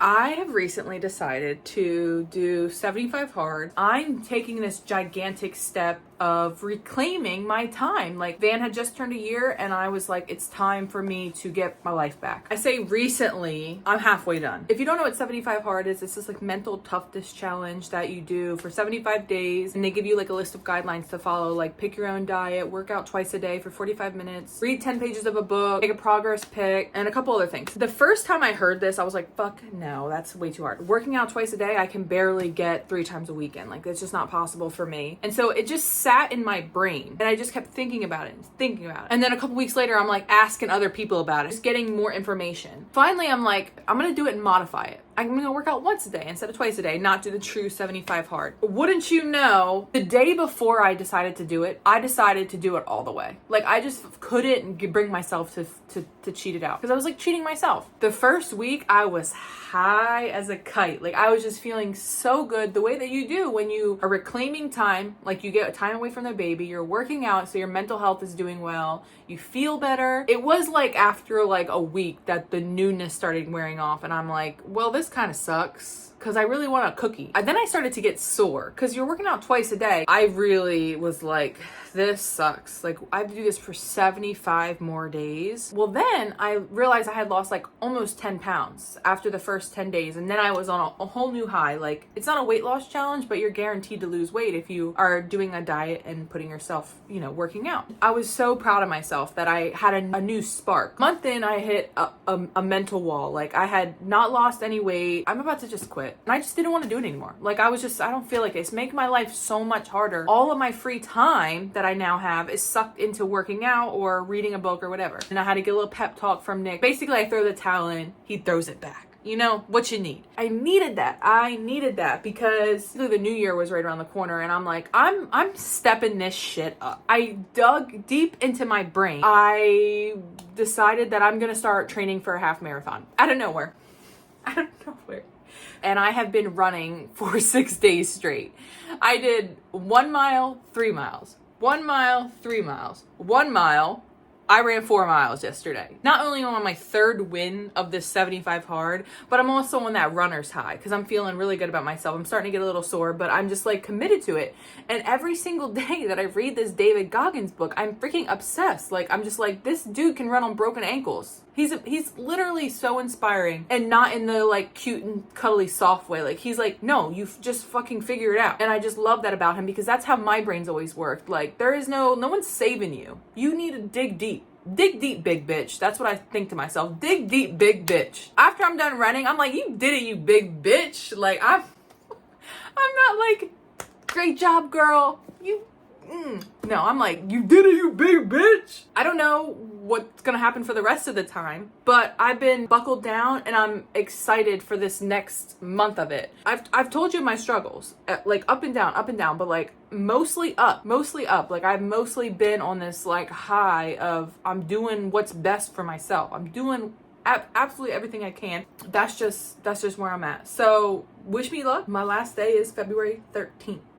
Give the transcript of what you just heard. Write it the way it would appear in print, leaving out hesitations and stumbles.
I have recently decided to do 75 hard. I'm taking this gigantic step of reclaiming my time. Like, Van had just turned a year and I was like, it's time for me to get my life back. I say recently, I'm halfway done. If you don't know what 75 hard is, it's this like mental toughness challenge that you do for 75 days. And they give you like a list of guidelines to follow, like pick your own diet, work out twice a day for 45 minutes, read 10 pages of a book, make a progress pic, and a couple other things. The first time I heard this, I was like, fuck no, that's way too hard. Working out twice a day, I can barely get 3 times a weekend. Like, that's just not possible for me. And so it just sat in my brain and I just kept thinking about it. And then a couple weeks later, I'm like asking other people about it, just getting more information. Finally, I'm like, I'm gonna do it and modify it. I'm gonna work out once a day instead of twice a day, not do the true 75 hard. Wouldn't you know, the day before I decided to do it, I decided to do it all the way. Like, I just couldn't bring myself to cheat it out because I was like cheating myself. The first week I was high as a kite. Like, I was just feeling so good, the way that you do when you are reclaiming time. Like, you get time away from the baby, you're working out, so your mental health is doing well, you feel better. It was like after like a week that the newness started wearing off and I'm like, well, this kind of sucks because I really want a cookie. Then I started to get sore because you're working out twice a day. I really was like, this sucks. Like, I have to do this for 75 more days. Well, then I realized I had lost like almost 10 pounds after the first 10 days. And then I was on a whole new high. Like, it's not a weight loss challenge, but you're guaranteed to lose weight if you are doing a diet and putting yourself, working out. I was so proud of myself that I had a new spark. Month in, I hit a mental wall. Like, I had not lost any weight. I'm about to just quit. And I just didn't want to do it anymore. Like, I don't feel like it's making my life so much harder. All of my free time that I now have is sucked into working out or reading a book or whatever. And I had to get a little pep talk from Nick. Basically, I throw the towel in, he throws it back. What you need. I needed that because the new year was right around the corner and I'm like, I'm stepping this shit up. I dug deep into my brain. I decided that I'm going to start training for a half marathon out of nowhere. And I have been running for 6 days straight. I did 1 mile, 3 miles, 1 mile, 3 miles, 1 mile. I ran 4 miles yesterday. Not only am I on my third win of this 75 hard, but I'm also on that runner's high because I'm feeling really good about myself. I'm starting to get a little sore, but I'm just like committed to it. And every single day that I read this David Goggins book, I'm freaking obsessed. Like, I'm just like, this dude can run on broken ankles. He's literally so inspiring and not in the like cute and cuddly soft way. Like, he's like, no, you just fucking figure it out. And I just love that about him because that's how my brain's always worked. Like, there is no one's saving you. You need to dig deep. Dig deep, big bitch. That's what I think to myself. Dig deep, big bitch. After I'm done running, I'm like, you did it, you big bitch. Like, I'm not like, great job, girl. No, I'm like, you did it, you big bitch. I don't know what's gonna happen for the rest of the time, but I've been buckled down and I'm excited for this next month of it. I've told you my struggles, like up and down, but like mostly up. Like, I've mostly been on this like high of I'm doing what's best for myself. I'm doing absolutely everything I can. That's just where I'm at. So wish me luck. My last day is February 13th.